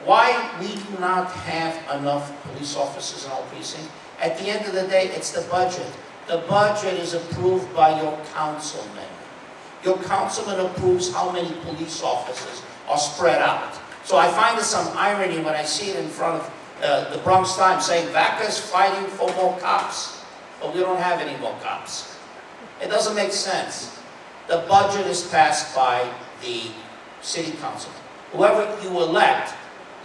Why we do not have enough police officers in our precinct? At the end of the day, it's the budget. The budget is approved by your councilman. Your councilman approves how many police officers are spread out. So I find there's some irony when I see it in front of the Bronx Times saying Vaca's fighting for more cops, but we don't have any more cops. It doesn't make sense. The budget is passed by the city council. Whoever you elect,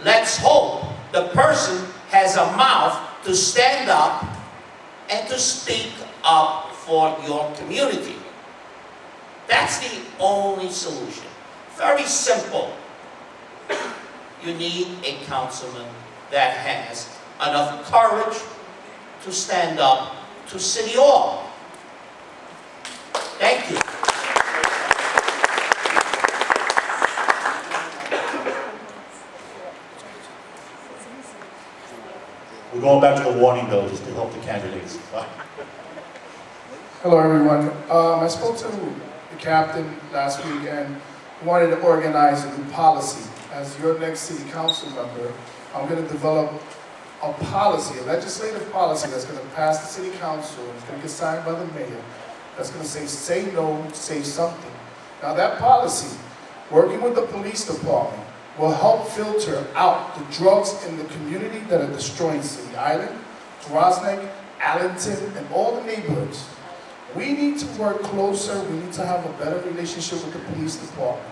let's hope the person has a mouth to stand up and to speak up for your community. That's the only solution. Very simple. You need a councilman that has enough courage to stand up to City Hall. Thank you. we're going back to the warning bell just to help the candidates. Hello, everyone. I spoke to the captain last week and wanted to organize a new policy. As your next city council member, I'm going to develop a policy, a legislative policy that's going to pass the city council and it's going to get signed by the mayor. That's going to say no, say something. Now that policy, working with the police department, will help filter out the drugs in the community that are destroying City Island, Throggs, Allington, and all the neighborhoods. We need to work closer, we need to have a better relationship with the police department,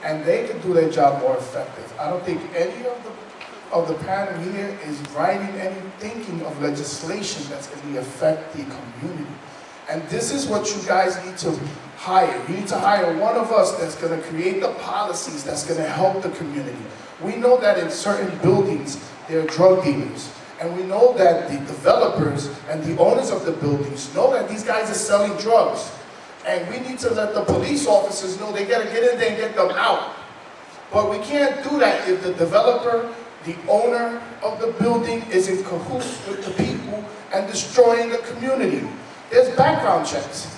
and they can do their job more effective. I don't think any of the panel here is writing any thinking of legislation that's going to affect the community. And this is what you guys need to hire. You need to hire one of us that's going to create the policies that's going to help the community. We know that in certain buildings, there are drug dealers. And we know that the developers and the owners of the buildings know that these guys are selling drugs. And we need to let the police officers know they got to get in there and get them out. But we can't do that if the developer, the owner of the building is in cahoots with the people and destroying the community. There's background checks.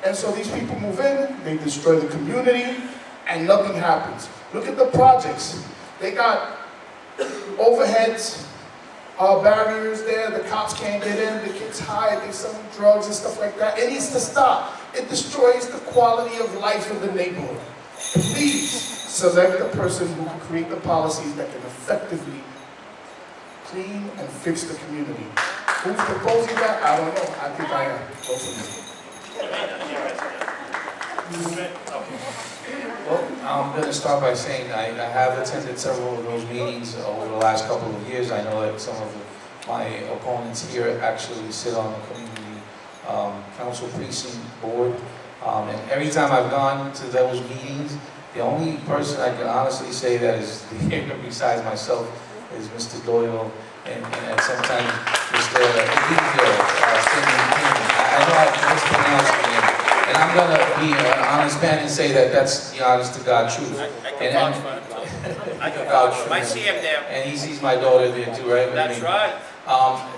And so these people move in, they destroy the community, and nothing happens. Look at the projects. They got overheads, barriers there, the cops can't get in, the kids hide, they're selling drugs and stuff like that. It needs to stop. It destroys the quality of life in the neighborhood. Please select the person who can create the policies that can effectively clean and fix the community. Who's proposing that? I don't know. I think I am. Vote for me. Well, I'm going to start by saying I have attended several of those meetings over the last couple of years. I know that some of my opponents here actually sit on the community council precinct board. And every time I've gone to those meetings, the only person I can honestly say that is here besides myself is Mr. Doyle and sometimes Mr. Ezekiel. I know I mispronounced the name. And I'm going to be an honest man and say that that's the honest to God truth. I can vouch for him. I see him there. And he sees my daughter there too, right? That's right.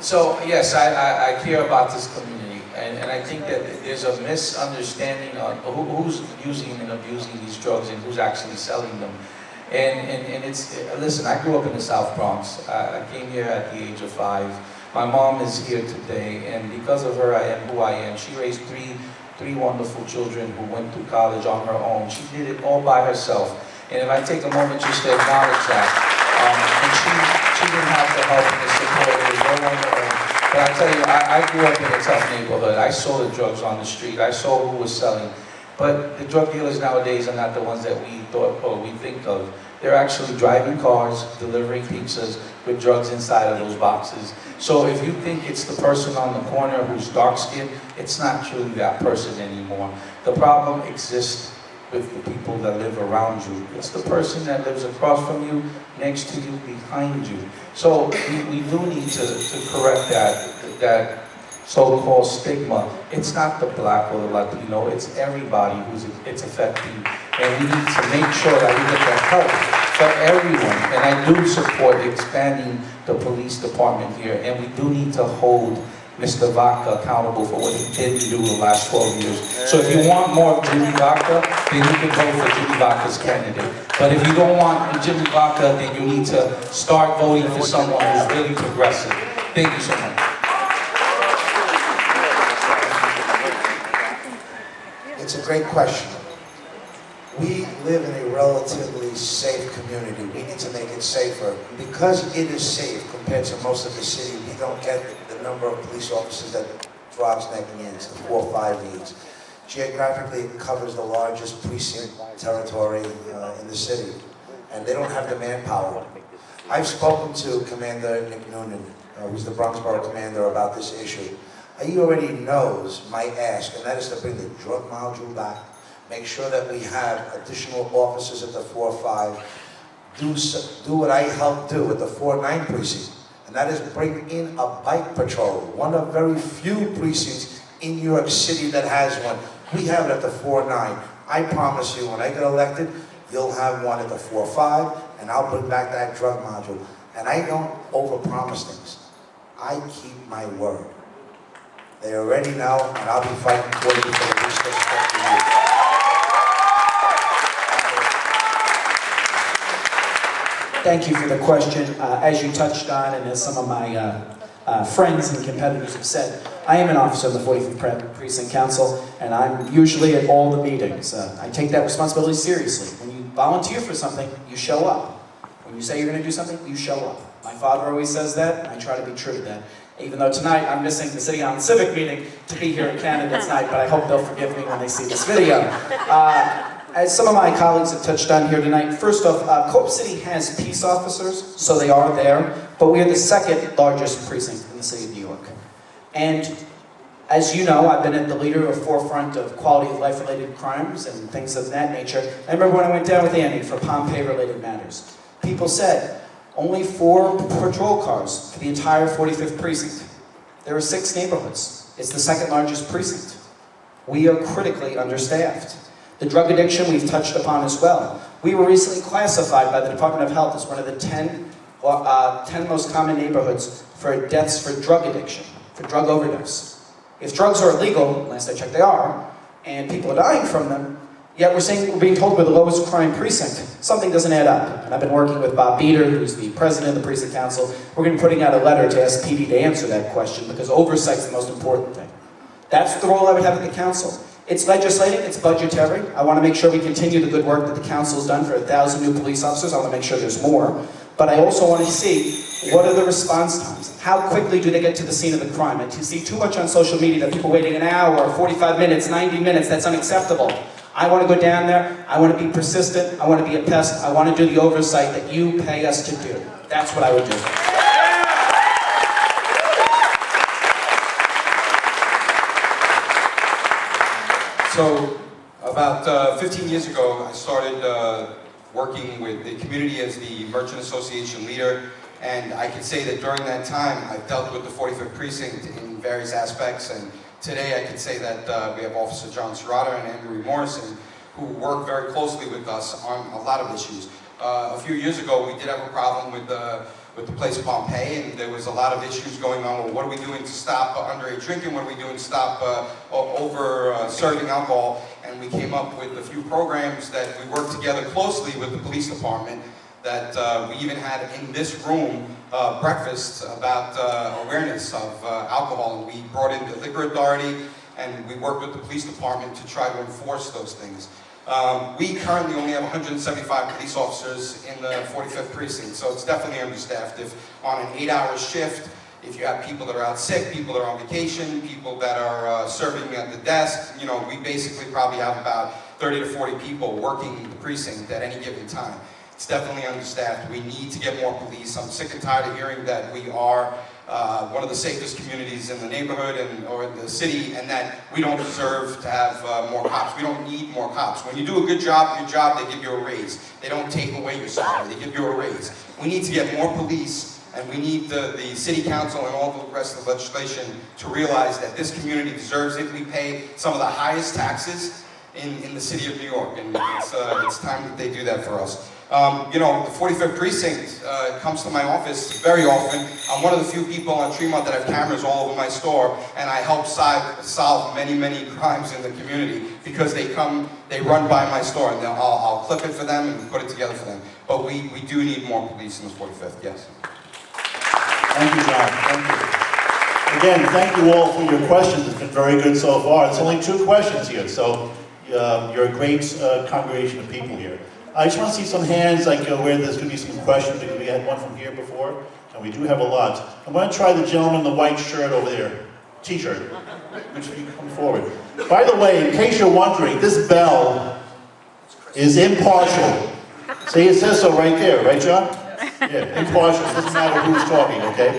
So yes, I care about this community. And I think that there's a misunderstanding on who's using and abusing these drugs and who's actually selling them. And it's, listen, I grew up in the South Bronx. I came here at the age of 5. My mom is here today, and because of her, I am who I am. She raised three wonderful children who went to college on her own. She did it all by herself. And if I take a moment just to acknowledge that, and she didn't have the help and the support, there was no one But I tell you, I grew up in a tough neighborhood. I saw the drugs on the street. I saw who was selling. But the drug dealers nowadays are not the ones that we thought or we think of. They're actually driving cars, delivering pizzas with drugs inside of those boxes. So if you think it's the person on the corner who's dark-skinned, it's not truly that person anymore. The problem exists with the people that live around you. It's the person that lives across from you, next to you, behind you. So we do need to correct that so-called stigma. It's not the black or the Latino, it's everybody it's affecting. And we need to make sure that we get the help for everyone. And I do support expanding the police department here. And we do need to hold Mr. Vaca accountable for what he didn't do the last 12 years. So if you want more of Jimmy Vaca, then you can vote for Jimmy Vaca's candidate. But if you don't want Jimmy Vaca, then you need to start voting for someone who's really progressive. Thank you so much. It's a great question. We live in a relatively safe community. We need to make it safer. Because it is safe compared to most of the city, we don't get the number of police officers that Throggs needs, the 4 or 5 needs. Geographically, it covers the largest precinct territory in the city, and they don't have the manpower. I've spoken to Commander Nick Noonan, who's the Bronx Borough Commander, about this issue. He already knows my ask, and that is to bring the drug module back, make sure that we have additional officers at the 4-5, do what I helped do at the 4-9 precinct, and that is bring in a bike patrol, one of very few precincts in New York City that has one. We have it at the 4-9. I promise you, when I get elected, you'll have one at the 4-5, and I'll bring back that drug module. And I don't overpromise things. I keep my word. They already know, and I'll be fighting for you for the least expected years. Thank you for the question. As you touched on, and as some of my friends and competitors have said, I am an officer of the 45th Precinct Council, and I'm usually at all the meetings. I take that responsibility seriously. When you volunteer for something, you show up. When you say you're going to do something, you show up. My father always says that, and I try to be true to that. Even though tonight I'm missing the City Island Civic meeting to be here at Candidates Night, but I hope they'll forgive me when they see this video. As some of my colleagues have touched on here tonight, first off, Cope City has peace officers, so they are there, but we are the second largest precinct in the city of New York. And as you know, I've been at the leader of forefront of quality of life related crimes and things of that nature. I remember when I went down with Annie for Pompeii related matters. People said, only 4 patrol cars for the entire 45th precinct. There are 6 neighborhoods. It's the second largest precinct. We are critically understaffed. The drug addiction we've touched upon as well. We were recently classified by the Department of Health as one of the 10 most common neighborhoods for deaths for drug addiction, for drug overdose. If drugs are illegal, last I checked they are, and people are dying from them, yet we're being told we're the lowest crime precinct. Something doesn't add up. And I've been working with Bob Beater, who's the president of the precinct council. We're going to be putting out a letter to ask PD to answer that question because oversight's the most important thing. That's the role I would have at the council. It's legislating, it's budgetary. I want to make sure we continue the good work that the council has done for 1,000 new police officers. I want to make sure there's more. But I also want to see what are the response times? How quickly do they get to the scene of the crime? And to see too much on social media that people waiting an hour, 45 minutes, 90 minutes, that's unacceptable. I want to go down there, I want to be persistent, I want to be a pest, I want to do the oversight that you pay us to do. That's what I would do. So, about 15 years ago, I started working with the community as the Merchant Association leader, and I can say that during that time, I've dealt with the 45th Precinct in various aspects, and today I can say that we have Officer John Serrata and Anne Marie Morrison, who work very closely with us on a lot of issues. A few years ago, we did have a problem with the place Pompeii, and there was a lot of issues going on. Well, what are we doing to stop underage drinking? What are we doing to stop serving alcohol? And we came up with a few programs that we worked together closely with the police department that we even had in this room breakfast about awareness of alcohol. And we brought in the Liquor Authority, and we worked with the police department to try to enforce those things. We currently only have 175 police officers in the 45th Precinct, so it's definitely understaffed. If on an 8-hour shift, if you have people that are out sick, people that are on vacation, people that are serving at the desk, you know, we basically probably have about 30 to 40 people working the precinct at any given time. It's definitely understaffed. We need to get more police. I'm sick and tired of hearing that we are one of the safest communities in the neighborhood or in the city, and that we don't deserve to have more cops. We don't need more cops. When you do a good job, your job, they give you a raise. They don't take away your salary, they give you a raise. We need to get more police, and we need the city council and all the rest of the legislation to realize that this community deserves it. We pay some of the highest taxes in the city of New York, and it's time that they do that for us. You know, the 45th precinct comes to my office very often. I'm one of the few people on Tremont that have cameras all over my store, and I help solve many, many crimes in the community because they run by my store, and I'll clip it for them and put it together for them. But we do need more police in the 45th, yes. Thank you, John. Thank you. Again, thank you all for your questions. It's been very good so far. There's only 2 questions here, so you're a great congregation of people here. I just want to see some hands, like where there's going to be some questions, because we had one from here before, and we do have a lot. I'm going to try the gentleman in the white shirt over there, t-shirt, which you come forward. By the way, in case you're wondering, this bell is impartial. See, it says so right there, right, John? Yeah, impartial. It doesn't matter who's talking, okay?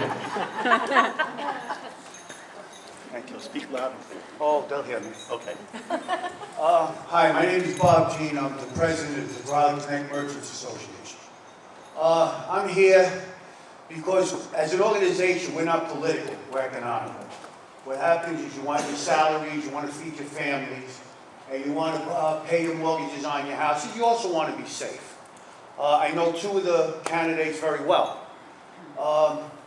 Thank you. Speak loud. Oh, they'll hear me. Okay. Hi, my name is Bob Jean. I'm the president of the Throggs Merchants Association. I'm here because as an organization, we're not political, we're economical. What happens is you want your salaries, you want to feed your families, and you want to pay your mortgages on your houses. You also want to be safe. I know 2 of the candidates very well.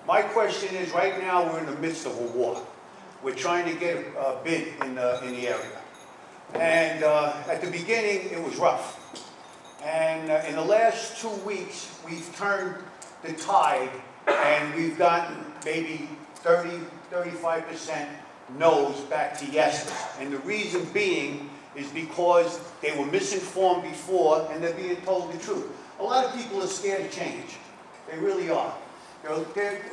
My question is, right now we're in the midst of a war. We're trying to get a bid in the area. And at the beginning, it was rough. And in the last 2 weeks, we've turned the tide, and we've gotten maybe 30, 35% no's back to yeses. And the reason being is because they were misinformed before, and they're being told the truth. A lot of people are scared of change. They really are.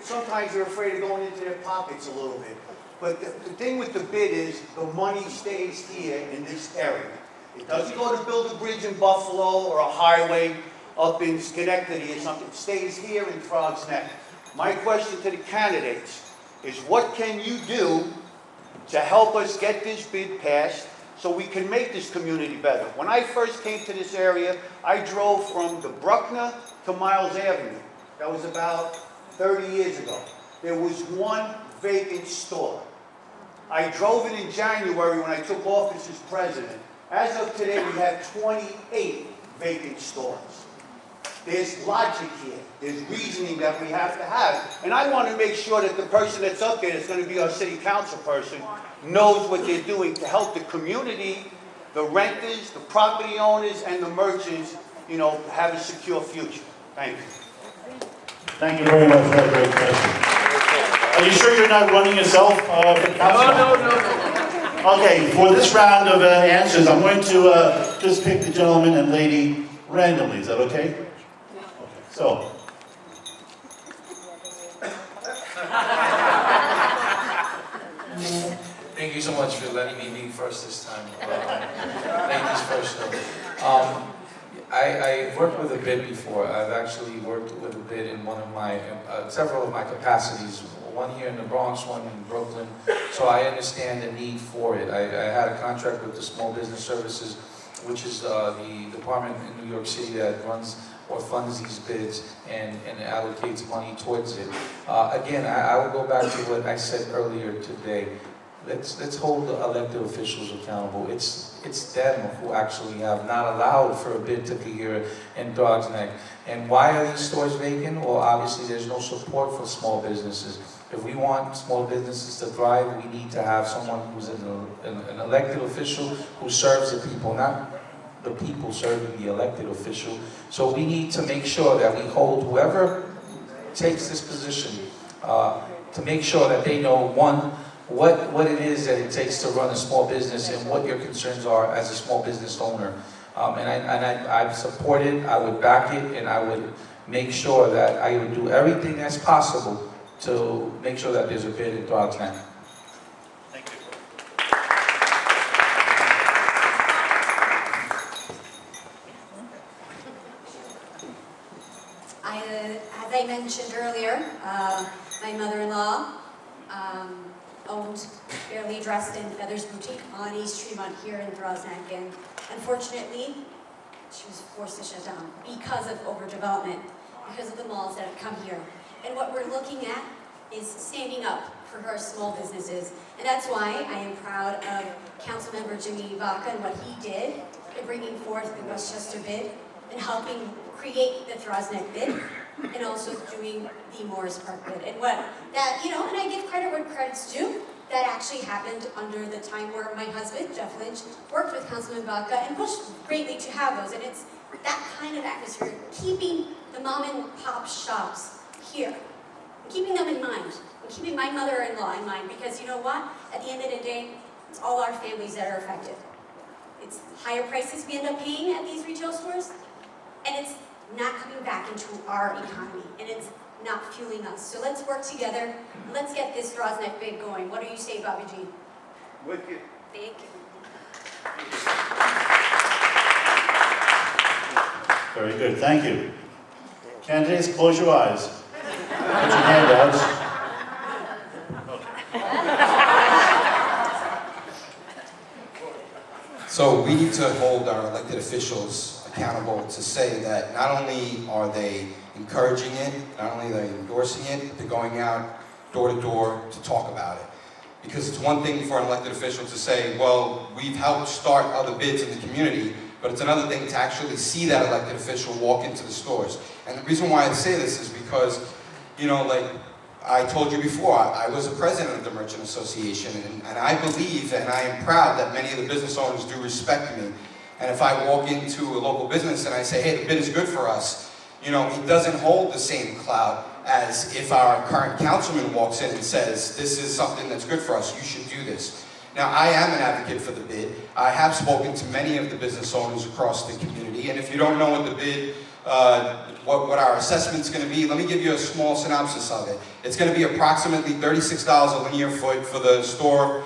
Sometimes they're afraid of going into their pockets a little bit. But the thing with the bid is the money stays here in this area. It doesn't go to build a bridge in Buffalo or a highway up in Schenectady or something. It stays here in Throggs Neck. My question to the candidates is, what can you do to help us get this bid passed so we can make this community better? When I first came to this area, I drove from the Bruckner to Miles Avenue. That was about 30 years ago. There was 1 vacant store. I drove it in January when I took office as president. As of today, we have 28 vacant stores. There's logic here. There's reasoning that we have to have. And I want to make sure that the person that's up there, that's going to be our city council person, knows what they're doing to help the community, the renters, the property owners, and the merchants, you know, have a secure future. Thank you. Thank you very much for that great question. Are you sure you're not running yourself for council? No. Okay, for this round of answers, I'm going to just pick the gentleman and lady randomly. Is that okay? Okay. So. Thank you so much for letting me be first this time. Ladies first. I worked with a bid before. I've actually worked with a bid in one of my, several of my capacities. One here in the Bronx, one in Brooklyn. So I understand the need for it. I had a contract with the Small Business Services, which is the department in New York City that runs or funds these bids and allocates money towards it. Again, I will go back to what I said earlier today. Let's hold the elected officials accountable. It's them who actually have not allowed for a bid to be here in Throggs Neck. And why are these stores vacant? Well, obviously there's no support for small businesses. If we want small businesses to thrive, we need to have someone who's an elected official who serves the people, not the people serving the elected official. So we need to make sure that we hold whoever takes this position to make sure that they know, one, what it is that it takes to run a small business and what your concerns are as a small business owner. I support it, I would back it, and I would make sure that I would do everything that's possible to make sure that there's a bid in Throggs Neck. Thank you. As I mentioned earlier, my mother-in-law owned Fairly Dressed in Feathers Boutique on East Tremont here in Throggs Neck, and unfortunately, she was forced to shut down because of overdevelopment, because of the malls that have come here. And what we're looking at is standing up for our small businesses, and that's why I am proud of Councilmember Jimmy Vaca and what he did in bringing forth the Westchester bid and helping create the Throggs Neck bid, and also doing the Morris Park bid. And what that, you know, and I give credit where credit's due, that actually happened under the time where my husband, Jeff Lynch, worked with Councilman Vaca and pushed greatly to have those. And it's that kind of atmosphere, keeping the mom and pop shops here, keeping them in mind, and keeping my mother-in-law in mind, because you know what? At the end of the day, it's all our families that are affected. It's higher prices we end up paying at these retail stores, and it's not coming back into our economy, and it's not fueling us. So let's work together. Let's get this Throggs Neck bid going. What do you say, Bobby G? Wicked. Thank you. Very good, thank you. Candidates, close your eyes. Put your hand out. So we need to hold our elected officials accountable to say that not only are they encouraging it, not only are they endorsing it, but they're going out door to door to talk about it. Because it's one thing for an elected official to say, well, we've helped start other bids in the community, but it's another thing to actually see that elected official walk into the stores. And the reason why I say this is because, you know, like I told you before, I was a president of the Merchant Association, and I believe and I am proud that many of the business owners do respect me. And if I walk into a local business and I say, hey, the bid is good for us, you know, it doesn't hold the same clout as if our current councilman walks in and says, this is something that's good for us, you should do this. Now, I am an advocate for the bid. I have spoken to many of the business owners across the community, and if you don't know what the bid, what our assessment's going to be, let me give you a small synopsis of it. It's going to be approximately $36 a linear foot for the store